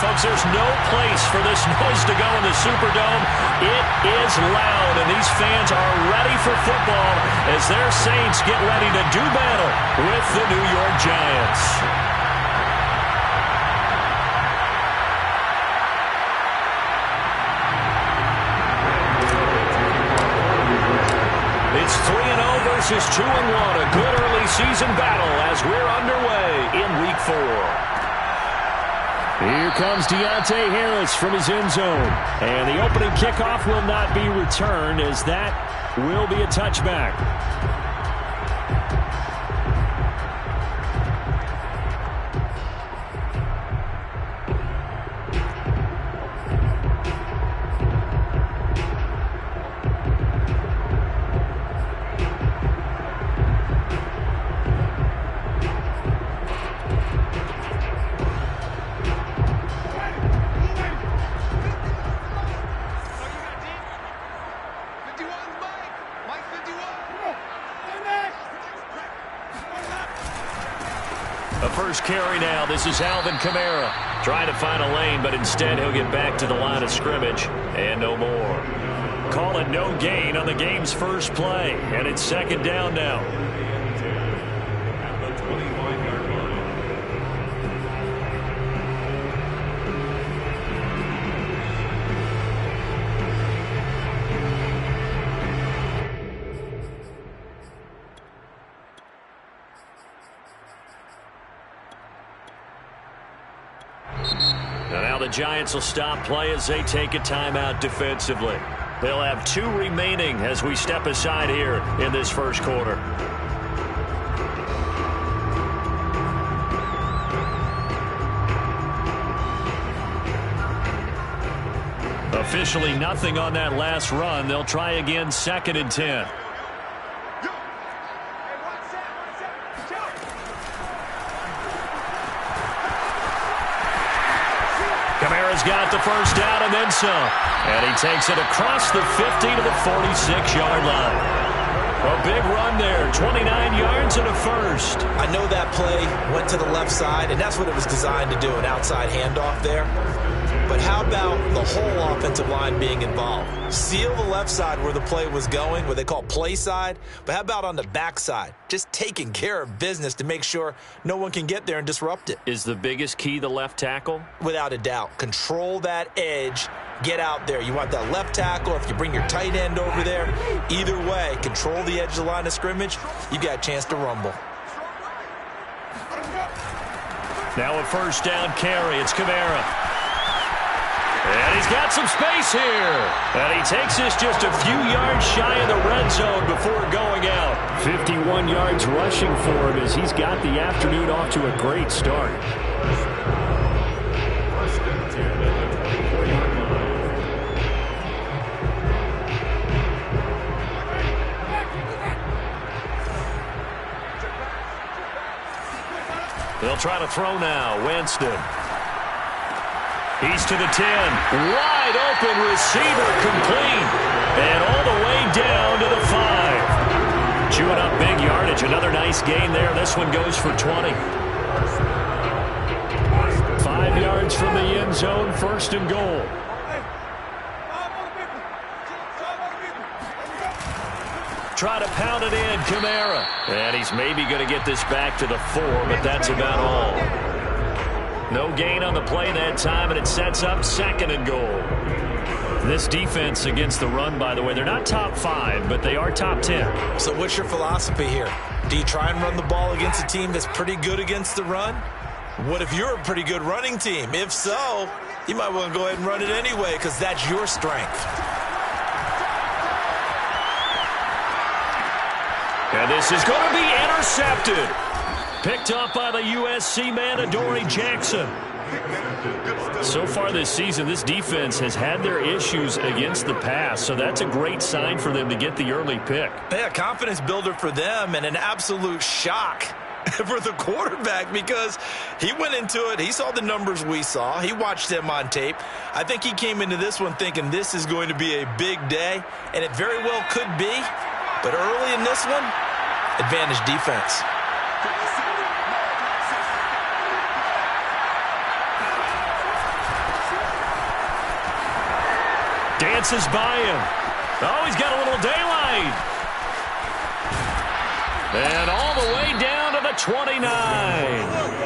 folks, there's no place for this noise to go in the Superdome. It is loud, and these fans are ready for football as their Saints get ready to do battle with the New York Giants. It's 3-0 versus 2-1. A good early season battle as we're underway in Week 4. Here comes Deontay Harris from his end zone. And the opening kickoff will not be returned as that will be a touchback. First carry now. This is Alvin Kamara trying to find a lane, but instead he'll get back to the line of scrimmage and no more. Call it no gain on the game's first play, and it's second down now. Now the Giants will stop play as they take a timeout defensively. They'll have 2 remaining as we step aside here in this first quarter. Officially nothing on that last run. They'll try again, 2nd and 10. Kamara's got the first down and then some. And he takes it across the 50 to the 46-yard line. A big run there, 29 yards and a first. I know that play went to the left side, and that's what it was designed to do, an outside handoff there. But how about the whole offensive line being involved? Seal the left side where the play was going, what they call play side. But how about on the back side? Just taking care of business to make sure no one can get there and disrupt it. Is the biggest key the left tackle? Without a doubt. Control that edge. Get out there. You want that left tackle. If you bring your tight end over there, either way, control the edge of the line of scrimmage, you got a chance to rumble. Now a first down carry. It's Kamara. And he's got some space here. And he takes this just a few yards shy of the red zone before going out. 51 yards rushing for him as he's got the afternoon off to a great start. They'll try to throw now. Winston. He's to the 10. Wide open receiver complete. And all the way down to the 5. Chewing up big yardage. Another nice gain there. This one goes for 20. 5 yards from the end zone. First and goal. Try to pound it in, Kamara. And he's maybe going to get this back to the 4, but that's about all. No gain on the play that time, and it sets up 2nd and goal. This defense against the run, by the way, they're not top 5, but they are top 10. So what's your philosophy here? Do you try and run the ball against a team that's pretty good against the run? What if you're a pretty good running team? If so, you might want to go ahead and run it anyway because that's your strength. And this is going to be intercepted. Picked up by the USC man, Adoree Jackson. So far this season, this defense has had their issues against the pass, so that's a great sign for them to get the early pick. Yeah, confidence builder for them and an absolute shock for the quarterback because he went into it. He saw the numbers we saw. He watched them on tape. I think he came into this one thinking this is going to be a big day, and it very well could be. But early in this one, advantage defense. Dances by him. Oh, he's got a little daylight. And all the way down to the 29.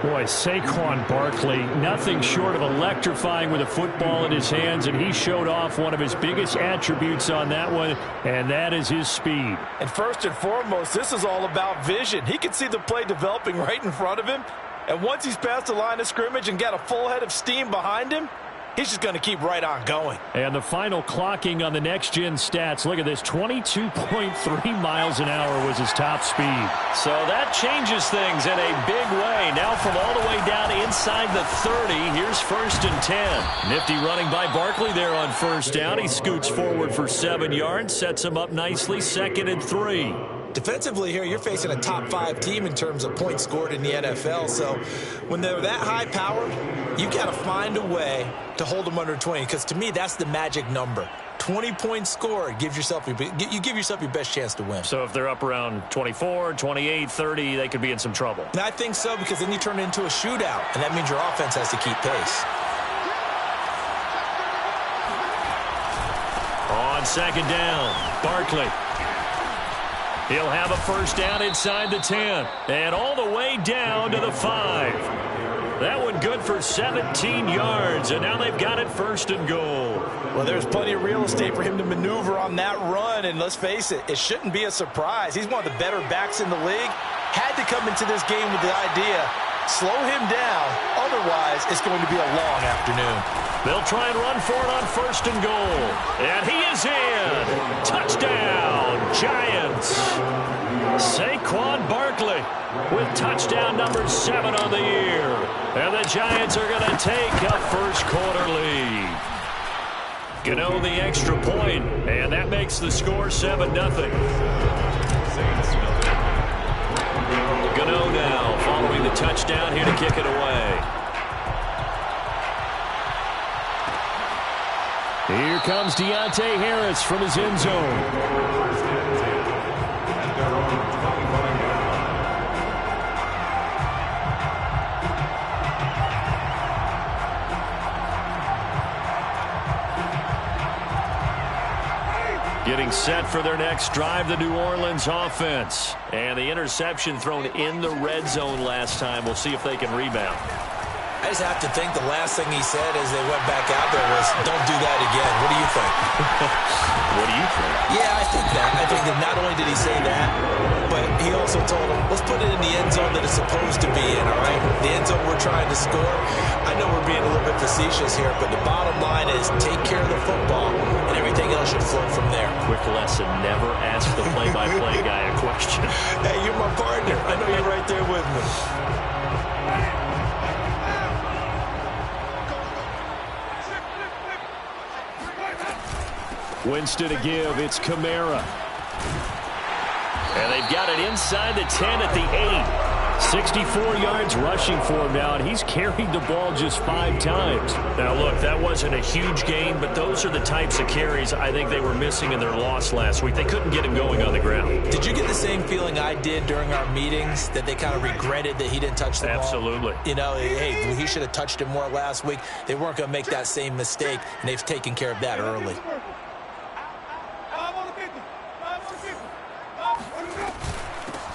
Boy, Saquon Barkley, nothing short of electrifying with a football in his hands, and he showed off one of his biggest attributes on that one, and that is his speed. And first and foremost, this is all about vision. He can see the play developing right in front of him, and once he's past the line of scrimmage and got a full head of steam behind him, he's just going to keep right on going. And the final clocking on the next-gen stats. Look at this, 22.3 miles an hour was his top speed. So that changes things in a big way. Now from all the way down inside the 30, here's 1st and 10. Nifty running by Barkley there on first down. He scoots forward for 7 yards, sets him up nicely, 2nd and 3. Defensively here, you're facing a top-5 team in terms of points scored in the NFL. So when they're that high-powered, you got to find a way to hold them under 20. Because to me, that's the magic number. 20 points scored, you give yourself your best chance to win. So if they're up around 24, 28, 30, they could be in some trouble. And I think so, because then you turn it into a shootout, and that means your offense has to keep pace. On 2nd down, Barkley. He'll have a first down inside the 10. And all the way down to the 5. That one good for 17 yards. And now they've got it 1st and goal. Well, there's plenty of real estate for him to maneuver on that run. And let's face it, it shouldn't be a surprise. He's one of the better backs in the league. Had to come into this game with the idea, slow him down. Otherwise, it's going to be a long afternoon. They'll try and run for it on 1st and goal. And he is in. Touchdown, Giants. Saquon Barkley with touchdown number 7 on the year. And the Giants are going to take a first-quarter lead. Gano the extra point, and that makes the score 7-0. Gano now following the touchdown here to kick it away. Here comes Deontay Harris from his end zone. Getting set for their next drive, the New Orleans offense. And the interception thrown in the red zone last time. We'll see if they can rebound. I just have to think the last thing he said as they went back out there was, don't do that again. What do you think? What do you think? Yeah, I think that. I think that not only did he say that, but he also told him, let's put it in the end zone that it's supposed to be in, all right? The end zone we're trying to score. I know we're being a little bit facetious here, but the bottom line is take care of the football, and everything else should flow from there. Quick lesson, never ask the play-by-play guy a question. Hey, you're my partner. I know you're right there with me. Winston to give. It's Kamara. And they've got it inside the 10 at the 8. 64 yards rushing for him now, and he's carried the ball just 5 times. Now, look, that wasn't a huge gain, but those are the types of carries I think they were missing in their loss last week. They couldn't get him going on the ground. Did you get the same feeling I did during our meetings, that they kind of regretted that he didn't touch the ball? Absolutely. You know, hey, he should have touched it more last week. They weren't going to make that same mistake, and they've taken care of that early.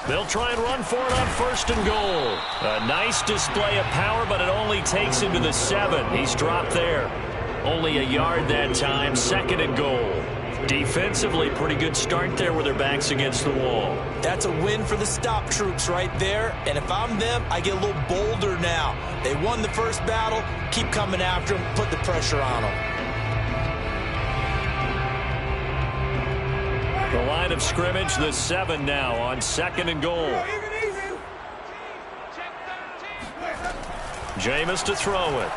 They'll try and run for it on 1st and goal. A nice display of power, but it only takes him to the 7. He's dropped there. Only a yard that time, 2nd and goal. Defensively, pretty good start there with their backs against the wall. That's a win for the stop troops right there. And if I'm them, I get a little bolder now. They won the first battle. Keep coming after them. Put the pressure on them. The line of scrimmage, the 7 now on 2nd and goal. Jameis to throw it.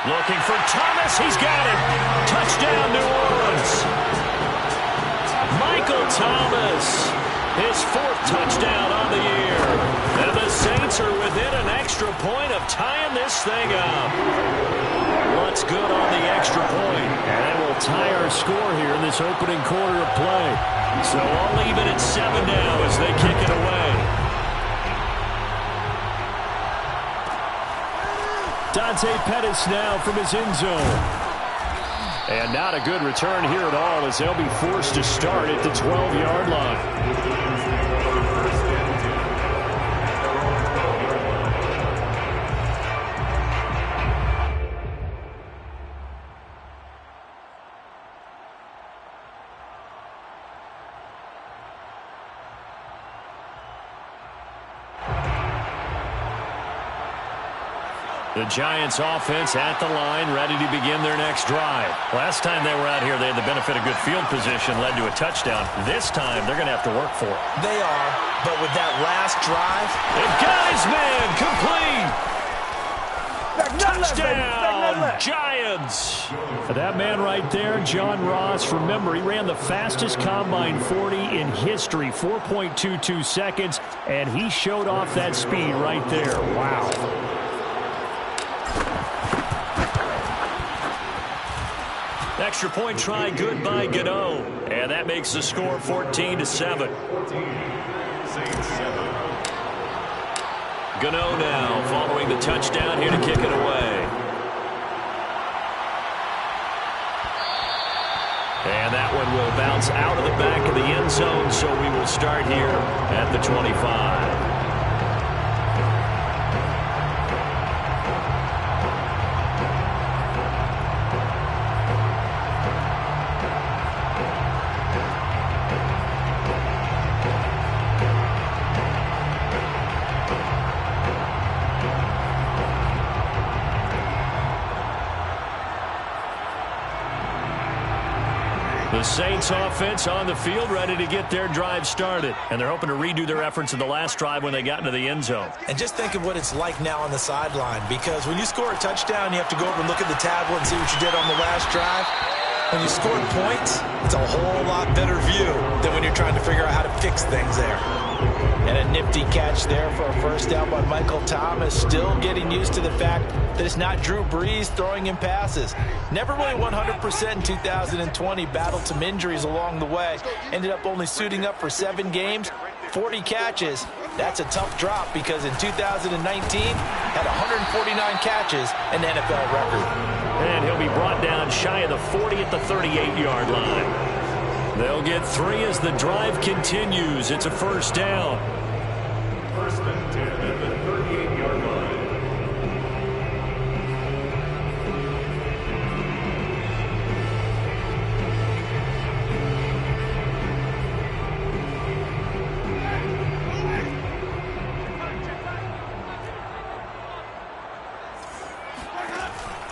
Looking for Thomas. He's got it. Touchdown, New Orleans. Michael Thomas. His 4th touchdown on the year. And the Saints are within an extra point of tying this thing up. What's good on the extra point? And we'll tie our score here in this opening quarter of play. So I'll leave it at 7 now as they kick it away. Dante Pettis now from his end zone. And not a good return here at all as they'll be forced to start at the 12-yard line. The Giants offense at the line, ready to begin their next drive. Last time they were out here, they had the benefit of good field position, led to a touchdown. This time, they're going to have to work for it. They are, but with that last drive, they've got his man complete. Touchdown, Giants. That man right there, John Ross, remember, he ran the fastest combine 40 in history, 4.22 seconds, and he showed off that speed right there. Wow. Extra point try good by Gano. And that makes the score 14-7. Gano now following the touchdown here to kick it away. And that one will bounce out of the back of the end zone, so we will start here at the 25. The Saints offense on the field ready to get their drive started. And they're hoping to redo their efforts in the last drive when they got into the end zone. And just think of what it's like now on the sideline, because when you score a touchdown, you have to go over and look at the tablet and see what you did on the last drive. When you scored points, it's a whole lot better view than when you're trying to figure out how to fix things there. And a nifty catch there for a first down by Michael Thomas. Still getting used to the fact that it's not Drew Brees throwing him passes. Never really 100% in 2020. Battled some injuries along the way. Ended up only suiting up for 7 games, 40 catches. That's a tough drop because in 2019, had 149 catches, an NFL record. And he'll be brought down shy of the 40 at the 38-yard line. They'll get 3 as the drive continues. It's a first down. First and 10 at the 38-yard line.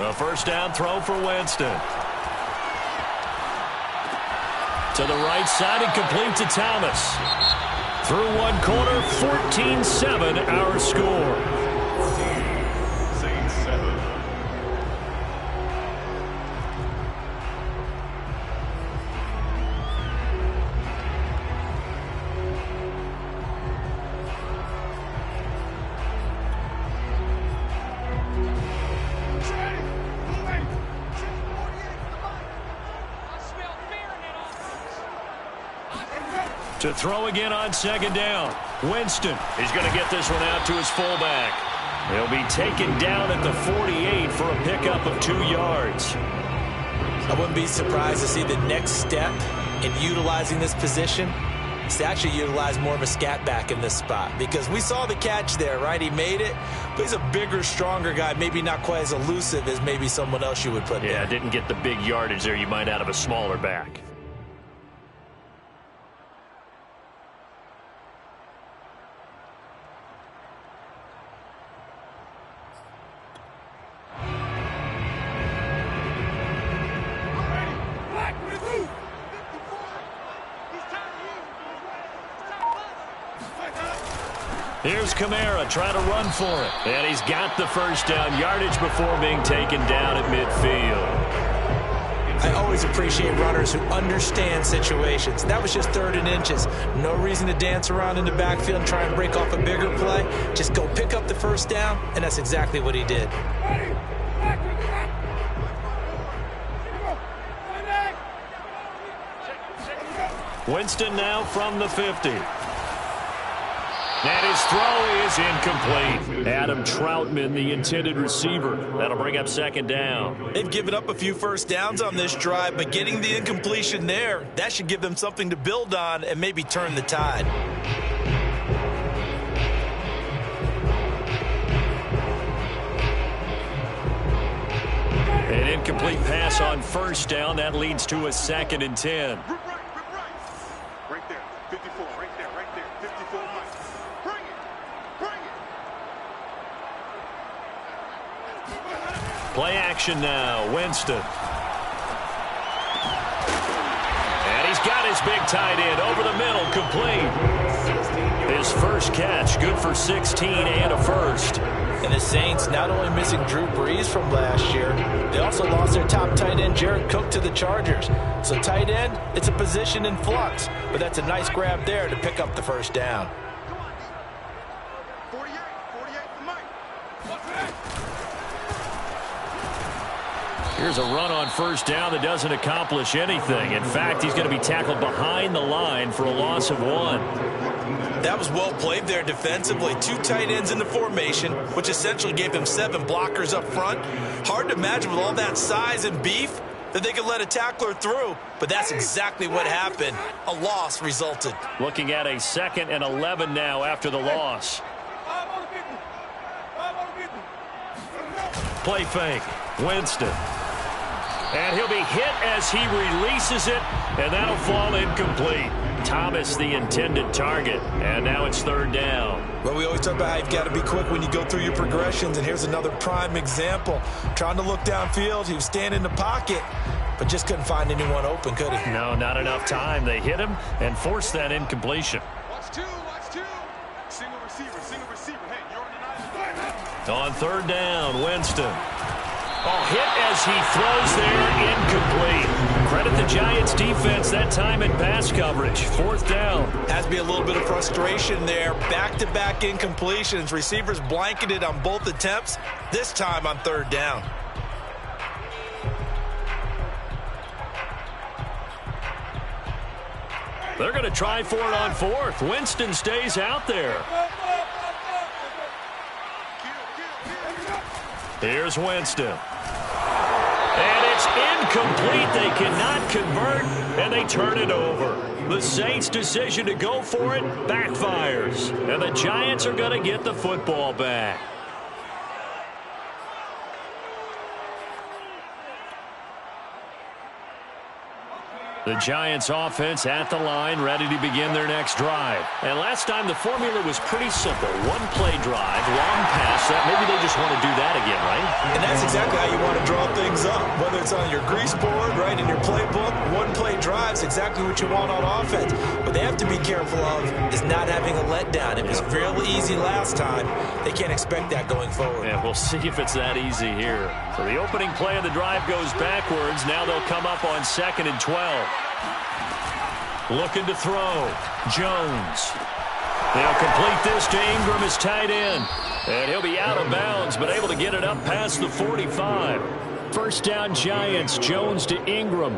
A first down throw for Winston. To the right side and complete to Thomas. Through one corner, 14-7 our score. Saints 7. To throw again on second down. Winston is going to get this one out to his fullback. He'll be taken down at the 48 for a pickup of 2 yards. I wouldn't be surprised to see the next step in utilizing this position is to actually utilize more of a scat back in this spot, because we saw the catch there, right? He made it, but he's a bigger, stronger guy, maybe not quite as elusive as maybe someone else you would put there. Yeah, didn't get the big yardage there you might out of a smaller back. Here's Kamara trying to run for it. And he's got the first down yardage before being taken down at midfield. I always appreciate runners who understand situations. That was just 3rd and inches. No reason to dance around in the backfield and try and break off a bigger play. Just go pick up the first down, and that's exactly what he did. Winston now from the 50. And his throw is incomplete. Adam Troutman, the intended receiver. That'll bring up second down. They've given up a few first downs on this drive, but getting the incompletion there, that should give them something to build on and maybe turn the tide. An incomplete pass on first down. That leads to a 2nd and 10. Right there, 54, right there, 54, Mike. Bring it. Play action now, Winston. And he's got his big tight end over the middle, complete. His first catch, good for 16 and a first. And the Saints not only missing Drew Brees from last year, they also lost their top tight end, Jared Cook, to the Chargers. So tight end, it's a position in flux, but that's a nice grab there to pick up the first down. 48 for Mike. Here's a run on first down that doesn't accomplish anything. In fact, he's going to be tackled behind the line for a loss of 1. That was well played there defensively. 2 tight ends in the formation, which essentially gave them 7 blockers up front. Hard to imagine with all that size and beef that they could let a tackler through, but that's exactly what happened. A loss resulted. Looking at a 2nd and 11 now after the loss. Play fake. Winston. And he'll be hit as he releases it, and that'll fall incomplete. Thomas, the intended target, and now it's 3rd down. Well, we always talk about how you've got to be quick when you go through your progressions, and here's another prime example. Trying to look downfield, he was standing in the pocket, but just couldn't find anyone open, could he? No, not enough time. They hit him and forced that incompletion. Watch two. Single receiver. Hey, you're on the On 3rd down, Winston. Oh, hit as he throws there, incomplete. Credit the Giants defense that time in pass coverage. 4th down. Has to be a little bit of frustration there. Back-to-back incompletions. Receivers blanketed on both attempts, this time on 3rd down. They're going to try for it on 4th. Winston stays out there. Here's Winston. And it's incomplete. They cannot convert, and they turn it over. The Saints' decision to go for it backfires, and the Giants are going to get the football back. The Giants offense at the line, ready to begin their next drive. And last time the formula was pretty simple. 1-play drive, long pass. Maybe they just want to do that again, right? And that's exactly how you want to draw things up. Whether it's on your grease board, right, in your playbook, 1-play drive's exactly what you want on offense. What they have to be careful of is not having a letdown. It was fairly easy last time. They can't expect that going forward. Yeah, we'll see if it's that easy here. So the opening play of the drive goes backwards. Now they'll come up on 2nd and 12. Looking to throw. Jones. They'll complete this to Ingram as tight end. And he'll be out of bounds, but able to get it up past the 45. 1st down Giants. Jones to Ingram.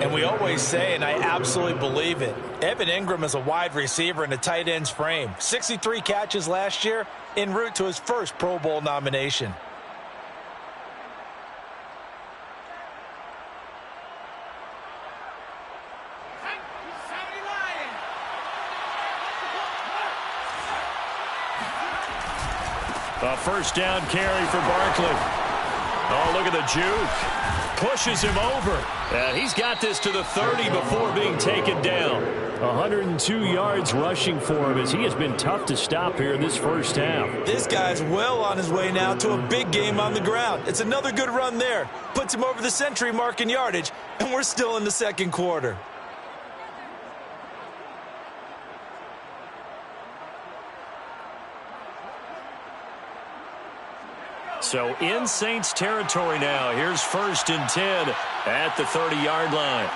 And we always say, and I absolutely believe it, Evan Ingram is a wide receiver in a tight end's frame. 63 catches last year, en route to his first Pro Bowl nomination. A 1st down carry for Barkley. Oh, look at the juke. Pushes him over. And he's got this to the 30 before being taken down. 102 yards rushing for him as he has been tough to stop here in this first half. This guy's well on his way now to a big game on the ground. It's another good run there. Puts him over the century mark in yardage, and we're still in the 2nd quarter. So in Saints territory now. Here's 1st and 10 at the 30-yard line.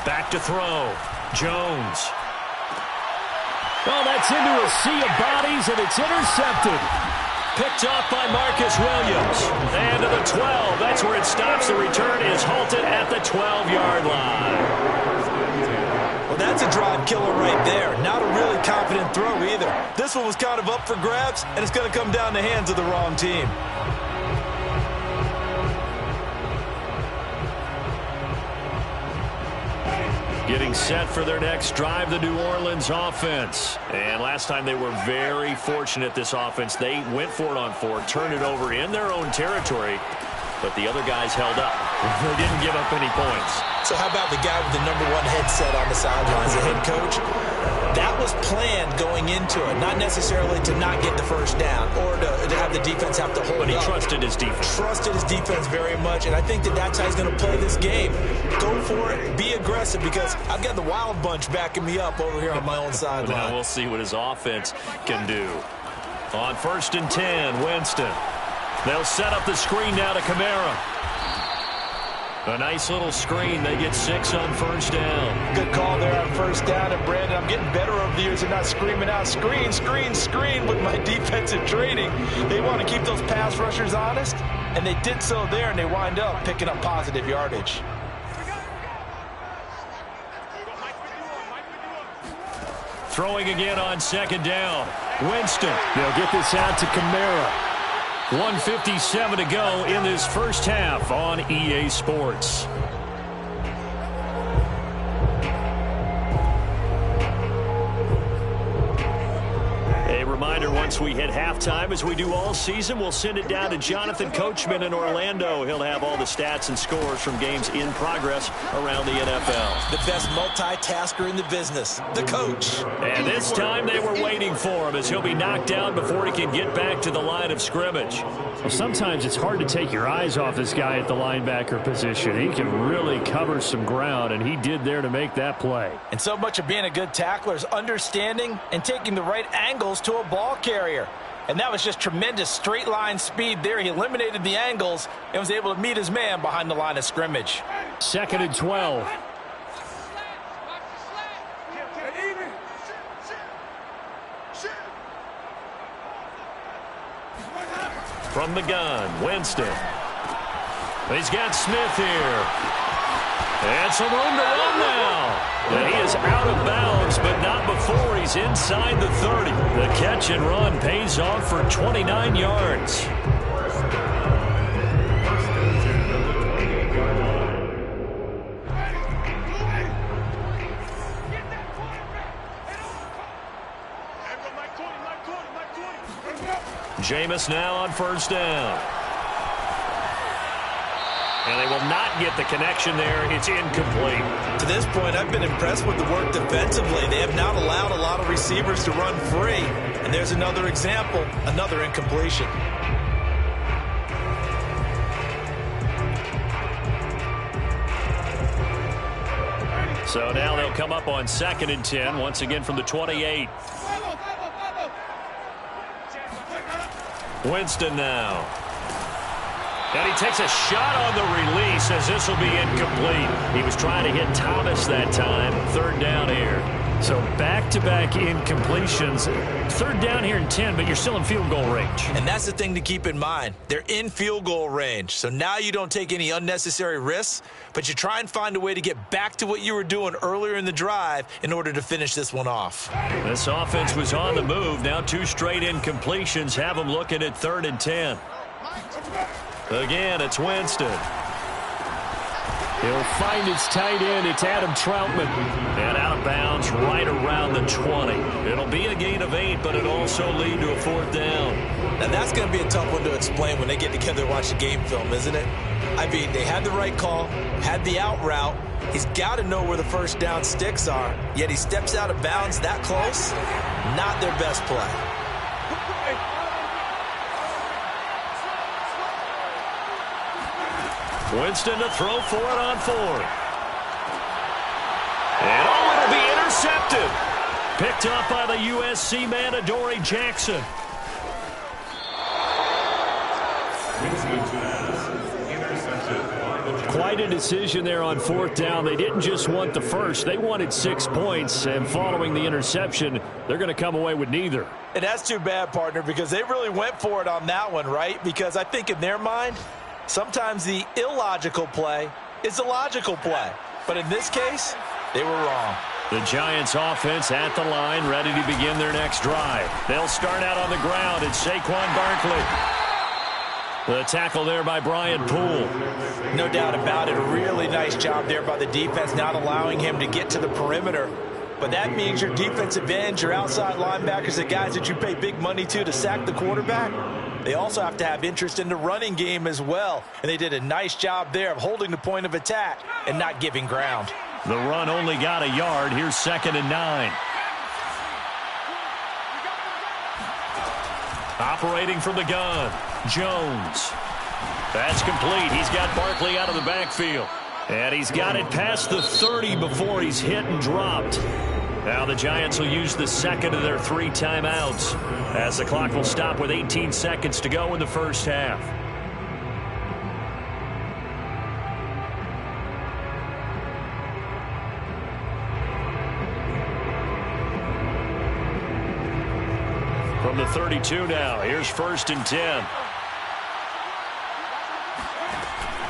Back to throw. Jones. Oh, that's into a sea of bodies, and it's intercepted. Picked off by Marcus Williams. And to the 12. That's where it stops. The return is halted at the 12-yard line. Well, That's a drive killer right there. Not a really confident throw either. This one was kind of up for grabs, and it's going to come down the hands of the wrong team. Getting set for their next drive, the New Orleans offense. And last time they were very fortunate, this offense. They went for it on 4, turned it over in their own territory, but the other guys held up. They didn't give up any points. So how about the guy with the #1 headset on the sidelines, the head coach? That was planned going into it, not necessarily to not get the first down or to have the defense have to hold But he up. trusted his defense. Trusted his defense very much, and I think that's how he's going to play this game. Go for it, be aggressive, because I've got the wild bunch backing me up over here on my own sideline. Now we'll see what his offense can do. On 1st and 10, Winston. They'll set up the screen now to Kamara. A nice little screen. They get 6 on 1st down. Good call there on 1st down. And, Brandon, I'm getting better over the years and not screaming out, screen, screen, screen with my defensive training. They want to keep those pass rushers honest, and they did so there, and they wind up picking up positive yardage. Throwing again on 2nd down. Winston. They'll get this out to Kamara. 1:57 to go in this first half on EA Sports. A reminder, once we hit halftime, as we do all season, we'll send it down to Jonathan Coachman in Orlando. He'll have all the stats and scores from games in progress around the NFL. The best multitasker in the business, the coach. And this time they were waiting for him, as he'll be knocked down before he can get back to the line of scrimmage. Well, sometimes it's hard to take your eyes off this guy at the linebacker position. He can really cover some ground, and he did there to make that play. And so much of being a good tackler is understanding and taking the right angles to a ball carrier. And that was just tremendous straight line speed there. He eliminated the angles and was able to meet his man behind the line of scrimmage. 2nd and 12. From the gun, Winston. He's got Smith here. And some room to run now. And he is out of bounds, but not before he's inside the 30. The catch and run pays off for 29 yards. Jameis now on 1st down. And they will not get the connection there. It's incomplete. To this point, I've been impressed with the work defensively. They have not allowed a lot of receivers to run free. And there's another example, another incompletion. So now they'll come up on 2nd and 10, once again from the 28. Winston now. And he takes a shot on the release, as this will be incomplete. He was trying to hit Thomas that time. 3rd down here. So back-to-back incompletions. 3rd down here in 10, but you're still in field goal range. And that's the thing to keep in mind. They're in field goal range. So now you don't take any unnecessary risks, but you try and find a way to get back to what you were doing earlier in the drive in order to finish this one off. This offense was on the move. Now 2 straight incompletions have them looking at 3rd and 10. Again, it's Winston. He'll find his tight end. It's Adam Troutman. And out of bounds right around the 20. It'll be a gain of 8, but it'll also lead to a 4th down. Now, that's going to be a tough one to explain when they get together and watch the game film, isn't it? I mean, they had the right call, had the out route. He's got to know where the 1st down sticks are, yet he steps out of bounds that close. Not their best play. Winston to throw for it on 4th. And it'll be intercepted. Picked up by the USC man, Adoree Jackson. Quite a decision there on 4th down. They didn't just want the first. They wanted 6 points, and following the interception, they're going to come away with neither. And that's too bad, partner, because they really went for it on that one, right? Because I think in their mind, sometimes the illogical play is a logical play. But in this case, they were wrong. The Giants offense at the line, ready to begin their next drive. They'll start out on the ground. It's Saquon Barkley. The tackle there by Brian Poole. No doubt about it. A really nice job there by the defense, not allowing him to get to the perimeter. But that means your defensive ends, your outside linebackers, the guys that you pay big money to sack the quarterback, they also have to have interest in the running game as well. And they did a nice job there of holding the point of attack and not giving ground. The run only got a yard. Here's 2nd and 9. Operating from the gun, Jones. That's complete. He's got Barkley out of the backfield. And he's got it past the 30 before he's hit and dropped. Now the Giants will use the second of their 3 timeouts as the clock will stop with 18 seconds to go in the first half. From the 32 now, here's 1st and 10.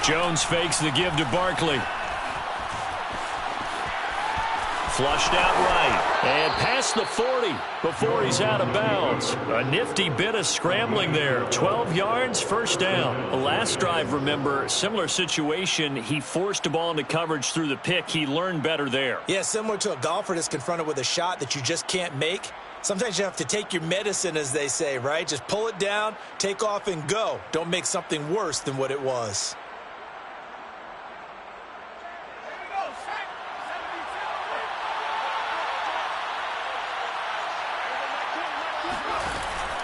Jones fakes the give to Barkley. Flushed out right. And past the 40 before he's out of bounds. A nifty bit of scrambling there. 12 yards, 1st down. The last drive, remember, similar situation. He forced the ball into coverage through the pick. He learned better there. Yeah, similar to a golfer that's confronted with a shot that you just can't make. Sometimes you have to take your medicine, as they say, right? Just pull it down, take off, and go. Don't make something worse than what it was.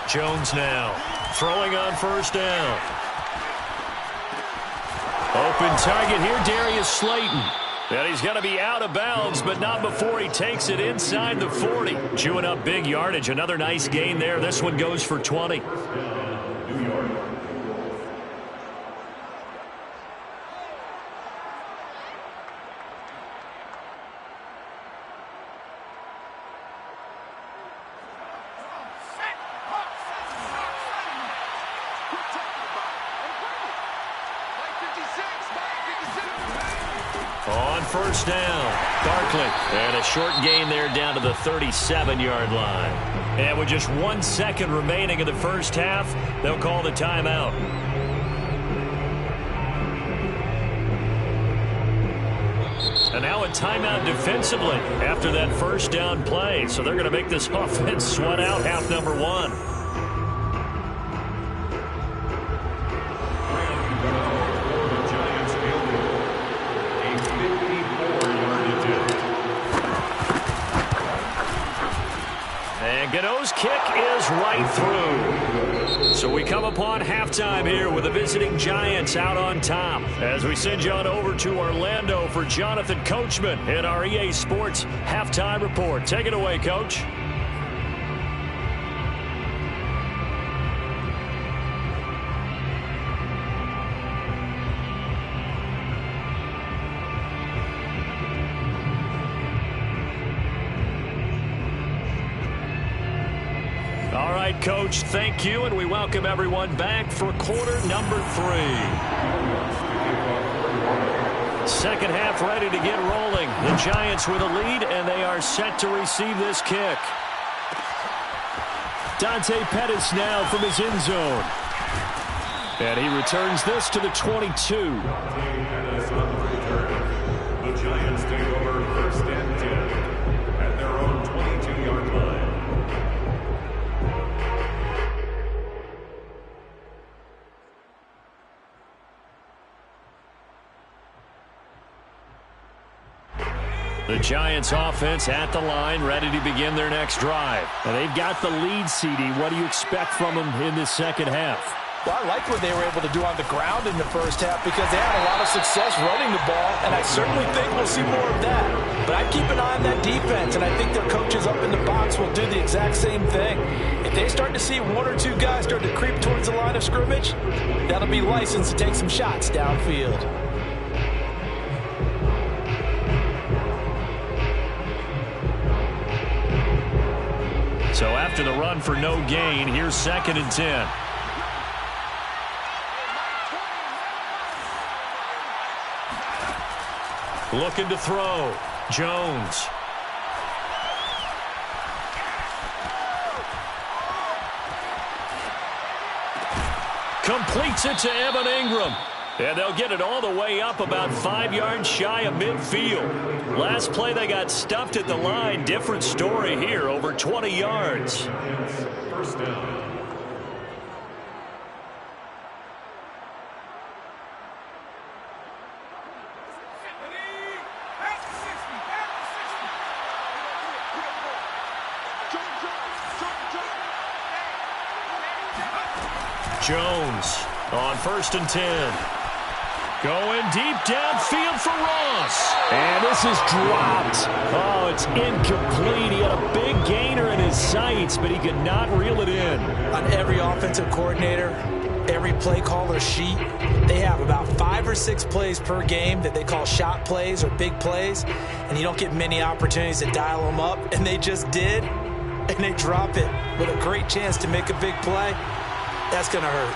Jones now throwing on 1st down. Open target here, Darius Slayton. And he's going to be out of bounds, but not before he takes it inside the 40. Chewing up big yardage. Another nice gain there. This one goes for 20. On 1st down, Barkley. And a short gain there down to the 37-yard line. And with just 1 second remaining in the first half, they'll call the timeout. And now a timeout defensively after that 1st down play. So they're going to make this offense sweat out half number 1. Gano's kick is right through. So we come upon halftime here with the visiting Giants out on top. As we send you on over to Orlando for Jonathan Coachman in our EA Sports Halftime Report. Take it away, Coach. All right, Coach, thank you, and we welcome everyone back for quarter number 3. Second half ready to get rolling. The Giants with a lead, and they are set to receive this kick. Dante Pettis now from his end zone. And he returns this to the 22. The Giants take over 1st and 10 at their own 22-yard line. The Giants offense at the line, ready to begin their next drive. And they've got the lead, CD. What do you expect from them in this second half? Well, I like what they were able to do on the ground in the first half because they had a lot of success running the ball, and I certainly think we'll see more of that. But I'd keep an eye on that defense, and I think their coaches up in the box will do the exact same thing. If they start to see 1 or 2 guys start to creep towards the line of scrimmage, that'll be license to take some shots downfield. So after the run for no gain, here's 2nd and 10. Looking to throw. Jones. Completes it to Evan Ingram. And they'll get it all the way up about 5 yards shy of midfield. Last play they got stuffed at the line. Different story here, over 20 yards. First down. Jones on 1st and 10. Going deep downfield for Ross. And this is dropped. Oh, it's incomplete. He had a big gainer in his sights, but he could not reel it in. On every offensive coordinator, every play caller sheet, they have about 5 or 6 plays per game that they call shot plays or big plays, and you don't get many opportunities to dial them up, and they just did, and they drop it with a great chance to make a big play. That's going to hurt.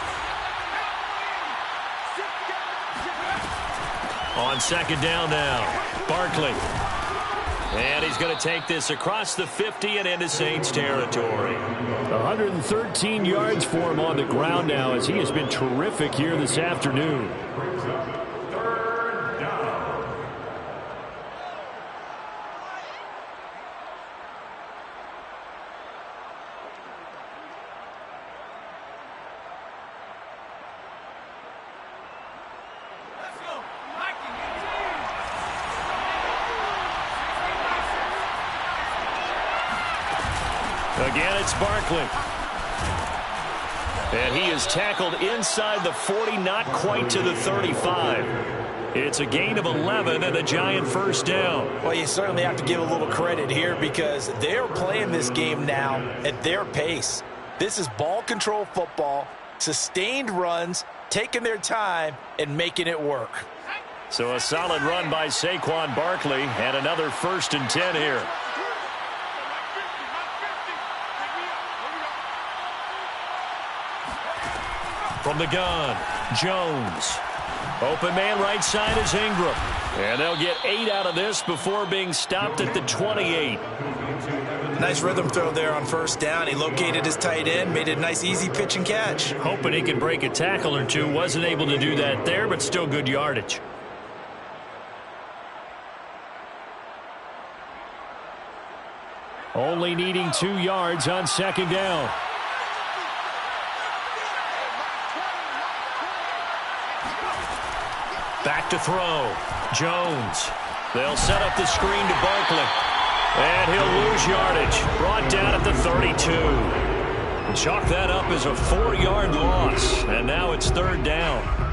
On 2nd down now, Barkley. And he's going to take this across the 50 and into Saints territory. 113 yards for him on the ground now as he has been terrific here this afternoon. Third down. Again, it's Barkley. And he is tackled inside the 40, not quite to the 35. It's a gain of 11 and a Giant first down. Well, you certainly have to give a little credit here because they're playing this game now at their pace. This is ball control football, sustained runs, taking their time and making it work. So a solid run by Saquon Barkley and another 1st and 10 here. From the gun, Jones. Open man right side is Ingram. And they'll get 8 out of this before being stopped at the 28. Nice rhythm throw there on 1st down. He located his tight end, made it a nice easy pitch and catch. Hoping he could break a tackle or two. Wasn't able to do that there, but still good yardage. Only needing 2 yards on 2nd down. Back to throw. Jones. They'll set up the screen to Barkley. And he'll lose yardage. Brought down at the 32. Chalk that up as a 4-yard loss. And now it's 3rd down.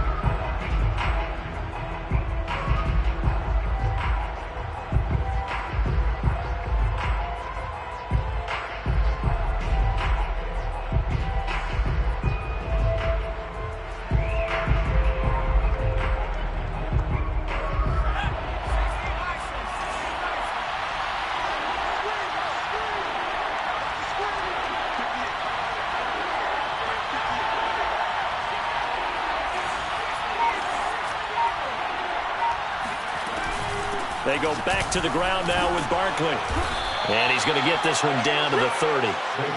They go back to the ground now with Barkley. And he's going to get this one down to the 30.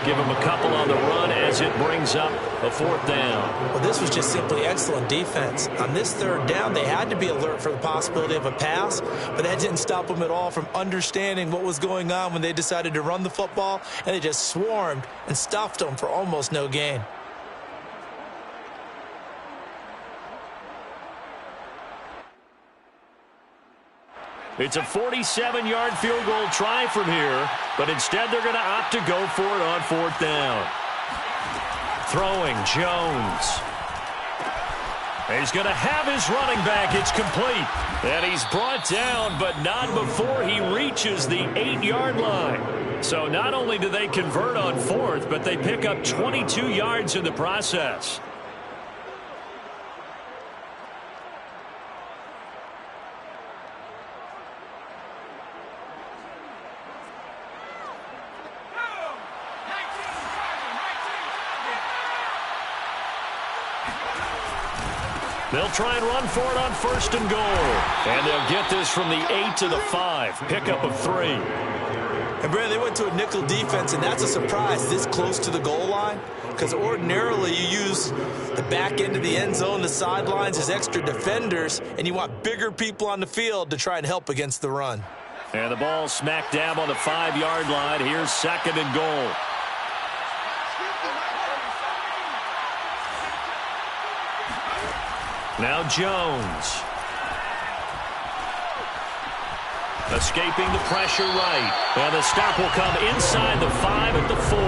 Give him a couple on the run as it brings up a 4th down. Well, this was just simply excellent defense. On this 3rd down, they had to be alert for the possibility of a pass, but that didn't stop them at all from understanding what was going on when they decided to run the football, and they just swarmed and stuffed them for almost no gain. It's a 47-yard field goal try from here, but instead they're going to opt to go for it on 4th down. Throwing, Jones. He's going to have his running back. It's complete. And he's brought down, but not before he reaches the 8-yard line. So not only do they convert on 4th, but they pick up 22 yards in the process. They'll try and run for it on 1st and goal. And they'll get this from the 8 to the 5. Pickup of 3. And, Brandon, they went to a nickel defense, and that's a surprise this close to the goal line, because ordinarily you use the back end of the end zone, the sidelines as extra defenders, and you want bigger people on the field to try and help against the run. And the ball smack dab on the 5-yard line. Here's 2nd and goal. Now Jones. Escaping the pressure right. And the stop will come inside the 5 at the 4.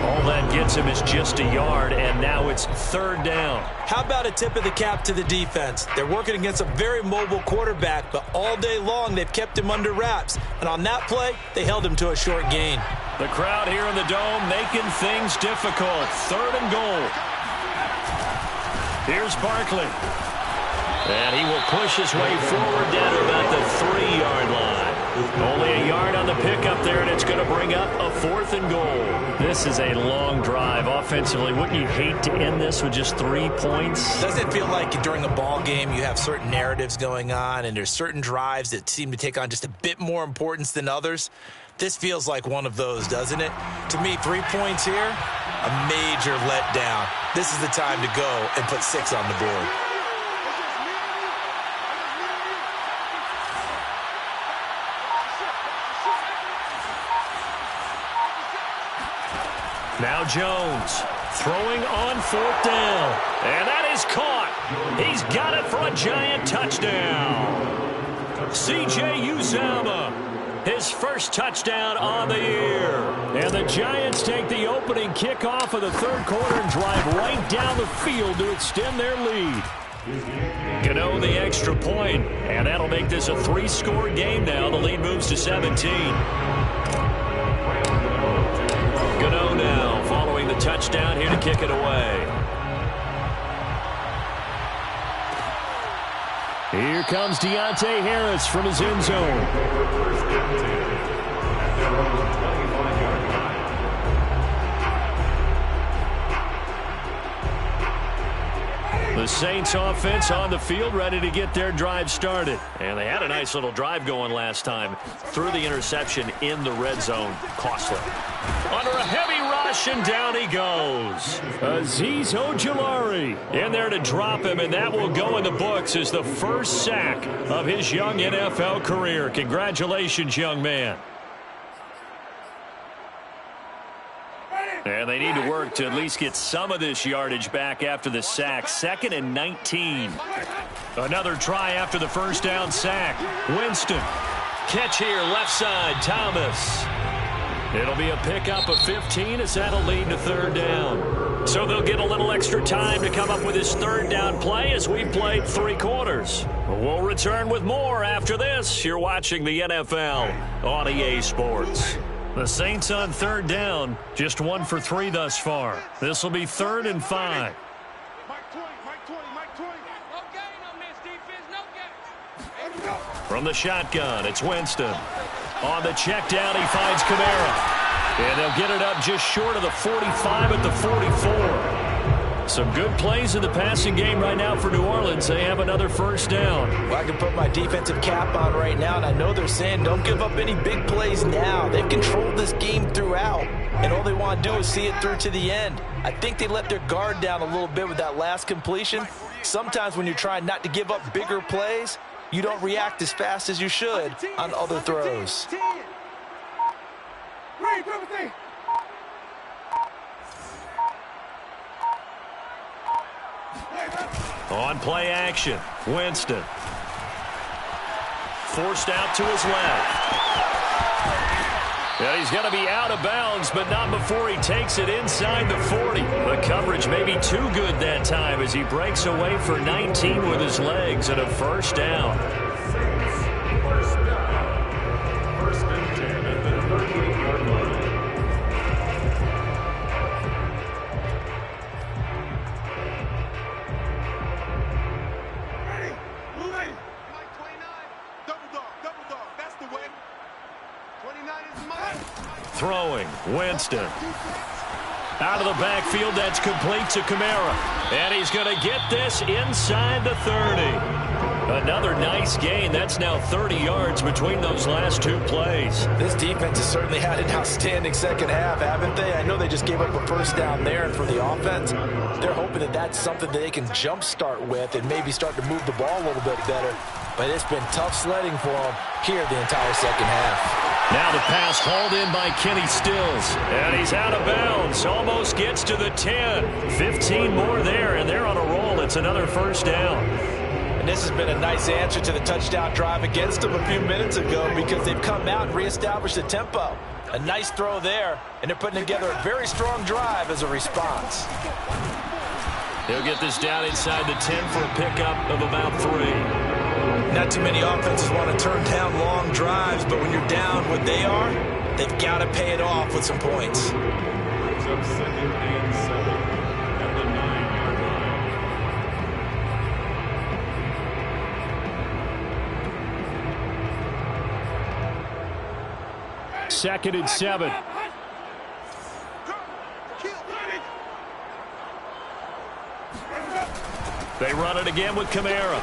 All that gets him is just a yard, and now it's 3rd down. How about a tip of the cap to the defense? They're working against a very mobile quarterback, but all day long they've kept him under wraps. And on that play, they held him to a short gain. The crowd here in the Dome making things difficult. 3rd and goal. Here's Barkley. And he will push his way forward down to about the 3-yard line. Only a yard on the pickup there, and it's going to bring up a 4th and goal. This is a long drive offensively. Wouldn't you hate to end this with just 3 points? Doesn't it feel like during a ball game you have certain narratives going on, and there's certain drives that seem to take on just a bit more importance than others? This feels like one of those, doesn't it? To me, 3 points here, a major letdown. This is the time to go and put 6 on the board. Now Jones throwing on 4th down. And that is caught. He's got it for a giant touchdown. C.J. Uzomah, his first touchdown on the year. And the Giants take the opening kickoff of the 3rd quarter and drive right down the field to extend their lead. Gano the extra point, and that'll make this a 3-score game now. The lead moves to 17. Gano now following the touchdown here to kick it away. Here comes Deontay Harris from his end zone. The Saints offense on the field ready to get their drive started. And they had a nice little drive going last time. Threw the interception in the red zone. Costly. Under a heavy rush, and down he goes. Azeez Ojulari in there to drop him, and that will go in the books as the first sack of his young NFL career. Congratulations, young man. And they need to work to at least get some of this yardage back after the sack. 2nd and 19. Another try after the first down sack. Winston. Catch here, left side, Thomas. It'll be a pickup of 15 as that'll lead to 3rd down. So they'll get a little extra time to come up with this 3rd down play as we've played 3 quarters. We'll return with more after this. You're watching the NFL on EA Sports. The Saints on 3rd down, just 1 for 3 thus far. This will be 3rd and 5. From the shotgun, it's Winston. On the check down, he finds Kamara. And they'll get it up just short of the 45 at the 44. Some good plays in the passing game right now for New Orleans. They have another first down. Well, I can put my defensive cap on right now, and I know they're saying don't give up any big plays now. They've controlled this game throughout, and all they want to do is see it through to the end. I think they let their guard down a little bit with that last completion. Sometimes when you're trying not to give up bigger plays, you don't react as fast as you should on other throws. On play action, Winston. Forced out to his left. And he's going to be out of bounds, but not before he takes it inside the 40. The coverage may be too good that time as he breaks away for 19 with his legs and a first down. First and 10 at the 38-yard line. Throwing, Winston. Out of the backfield, that's complete to Kamara. And he's going to get this inside the 30. Another nice gain. That's now 30 yards between those last two plays. This defense has certainly had an outstanding second half, haven't they? I know they just gave up a first down there, and for the offense, they're hoping that that's something that they can jumpstart with and maybe start to move the ball a little bit better. But it's been tough sledding for them here the entire second half. Now the pass hauled in by Kenny Stills. And he's out of bounds. Almost gets to the 10. 15 more there, and they're on a roll. It's another first down. And this has been a nice answer to the touchdown drive against them a few minutes ago because they've come out and reestablished the tempo. A nice throw there, and they're putting together a very strong drive as a response. He'll get this down inside the 10 for a pickup of about 3. Not too many offenses want to turn down long drives, but when you're down what they are, they've got to pay it off with some points. Brings up 2nd and 7 at the 9-yard line. 2nd and 7. They run it again with Kamara.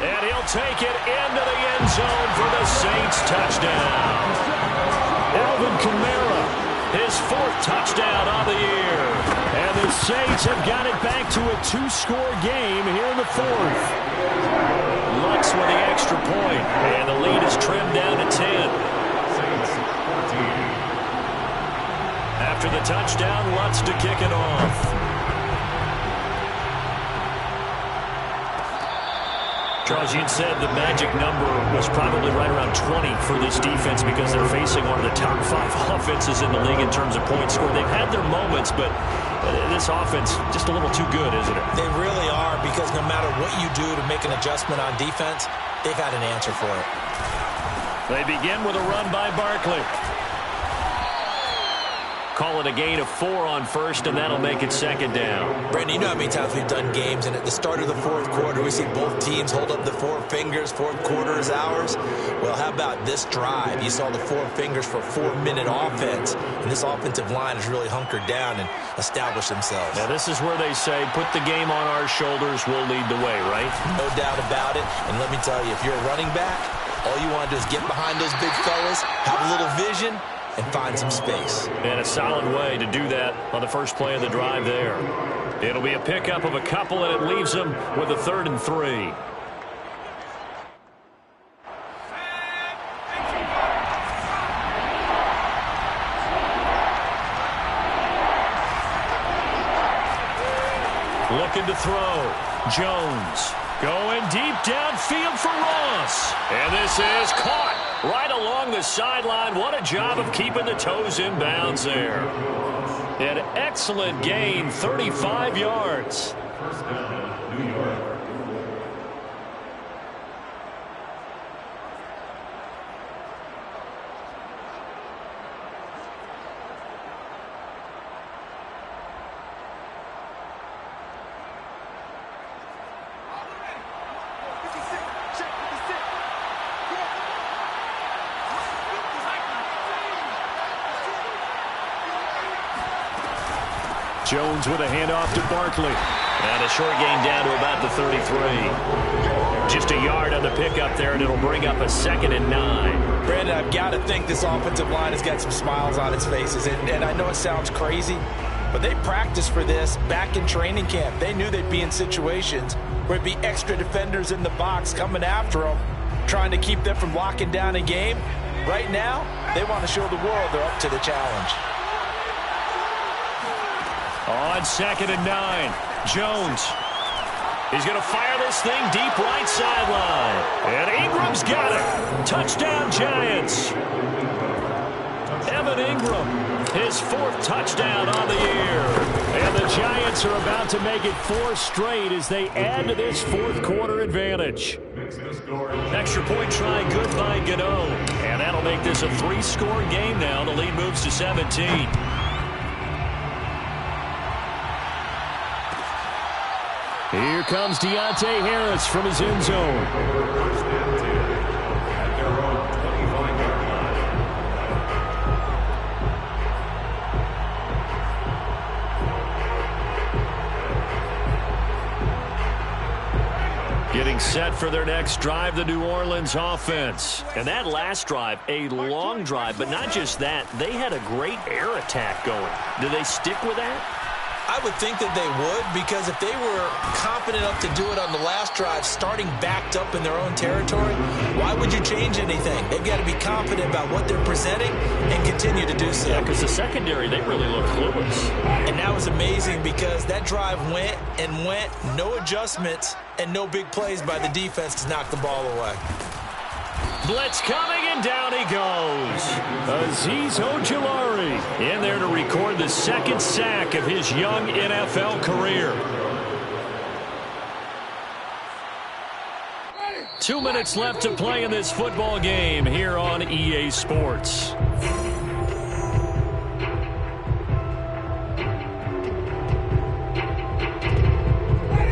And he'll take it into the end zone for the Saints touchdown. Alvin Kamara, his 4th touchdown on the year. And the Saints have got it back to a 2-score game here in the 4th. Lutz with the extra point, and the lead is trimmed down to 10. Saints 14. After the touchdown, Lutz to kick it off. Charles, you said the magic number was probably right around 20 for this defense because they're facing one of the top 5 offenses in the league in terms of points scored. They've had their moments, but this offense just a little too good, isn't it? They really are, because no matter what you do to make an adjustment on defense, they've had an answer for it. They begin with a run by Barkley. Call it a gain of 4 on first, and that'll make it 2nd down. Brandon, you know how many times we've done games, and at the start of the 4th quarter, we see both teams hold up the 4 fingers, 4th quarter is ours. Well, how about this drive? You saw the 4 fingers for a 4-minute offense, and this offensive line has really hunkered down and established themselves. Now, this is where they say, put the game on our shoulders, we'll lead the way, right? No doubt about it, and let me tell you, if you're a running back, all you want to do is get behind those big fellas, have a little vision, and find some space. And a solid way to do that on the first play of the drive there. It'll be a pickup of a couple, and it leaves them with a 3rd and 3. Looking to throw. Jones going deep downfield for Ross. And this is caught right along the sideline. What a job of keeping the toes in bounds there. An excellent gain, 35 yards. First down, New York. Jones with a handoff to Barkley. And a short gain down to about the 33. Just a yard on the pickup there, and it'll bring up a 2nd and 9. Brandon, I've got to think this offensive line has got some smiles on its faces. And I know it sounds crazy, but they practiced for this back in training camp. They knew they'd be in situations where it'd be extra defenders in the box coming after them, trying to keep them from locking down a game. Right now, they want to show the world they're up to the challenge. On 2nd and 9, Jones. He's going to fire this thing deep right sideline. And Ingram's got it. Touchdown, Giants. Evan Ingram, his 4th touchdown on the year. And the Giants are about to make it 4 straight as they add to this 4th quarter advantage. Extra point try good by Gano. And that'll make this a 3-score game now. The lead moves to 17. Here comes Deontay Harris from his end zone. First and 10 at their own 25-yard line. Getting Set for their next drive, the New Orleans offense. And that last drive, a long drive, but not just that. They had a great air attack going. Do they stick with that? I would think that they would, because if they were confident enough to do it on the last drive, starting backed up in their own territory, why would you change anything? They've got to be confident about what they're presenting and continue to do so. Yeah, because the secondary, they really look clueless. And that was amazing because that drive went and went, no adjustments, and no big plays by the defense to knock the ball away. Blitz coming, and down he goes. Azeez Ojulari in there to record the second sack of his young NFL career. 2 minutes left to play in this football game here on EA Sports.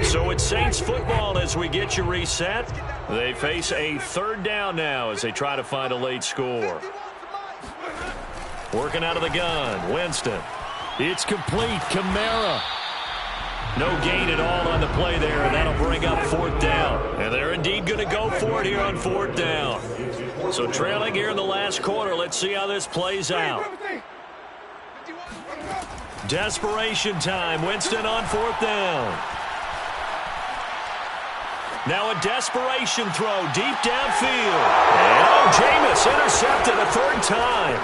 So it's Saints football as we get you reset. They face a third down now as they try to find a late score. Working out of the gun, Winston. It's complete, Kamara. No gain at all on the play there, and that'll bring up fourth down. And they're indeed going to go for it here on fourth down. So trailing here in the last quarter, let's see how this plays out. Desperation time, Winston on fourth down. Now a desperation throw deep downfield. And Jameis intercepted a third time.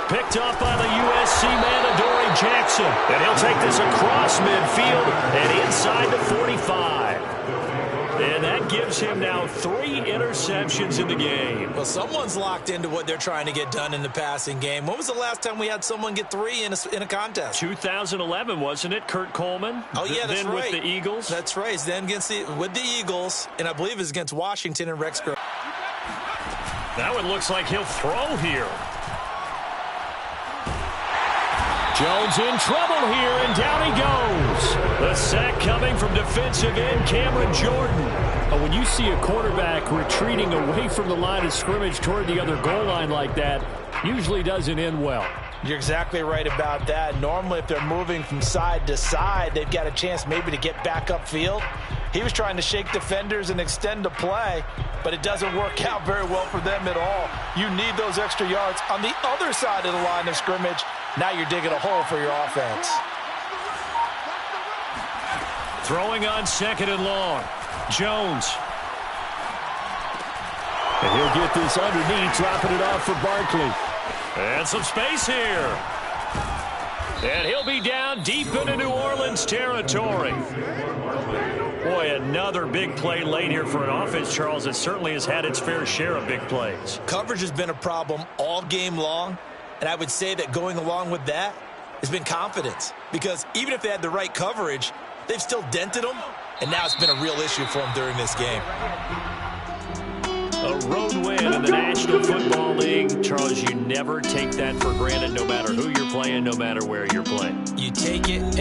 Picked up by the USC man, Adoree Jackson. And he'll take this across midfield and inside the 45. And that gives him now 3 interceptions in the game. Well, someone's locked into what they're trying to get done in the passing game. When was the last time we had someone get 3 in a contest? 2011, wasn't it? Kurt Coleman? Oh, yeah, that's then right. with the Eagles? That's right. Then with the Eagles, and I believe it's against Washington and Rex Groves. Now it looks like he'll throw here. Jones in trouble here, and down he goes. The sack coming from defensive end Cameron Jordan. When you see a quarterback retreating away from the line of scrimmage toward the other goal line like that, usually doesn't end well. You're exactly right about that. Normally, if they're moving from side to side, they've got a chance maybe to get back upfield. He was trying to shake defenders and extend the play, but it doesn't work out very well for them at all. You need those extra yards on the other side of the line of scrimmage. Now you're digging a hole for your offense. Throwing on second and long. Jones. And he'll get this underneath, dropping it off for Barkley. And some space here. And he'll be down deep into New Orleans territory. Boy, another big play late here for an offense, Charles, that certainly has had its fair share of big plays. Coverage has been a problem all game long, and I would say that going along with that has been confidence. Because even if they had the right coverage, they've still dented them, and now it's been a real issue for them during this game. A road win in the National Football League. Charles, you never take that for granted no matter who you're playing, no matter where you're playing. You take it and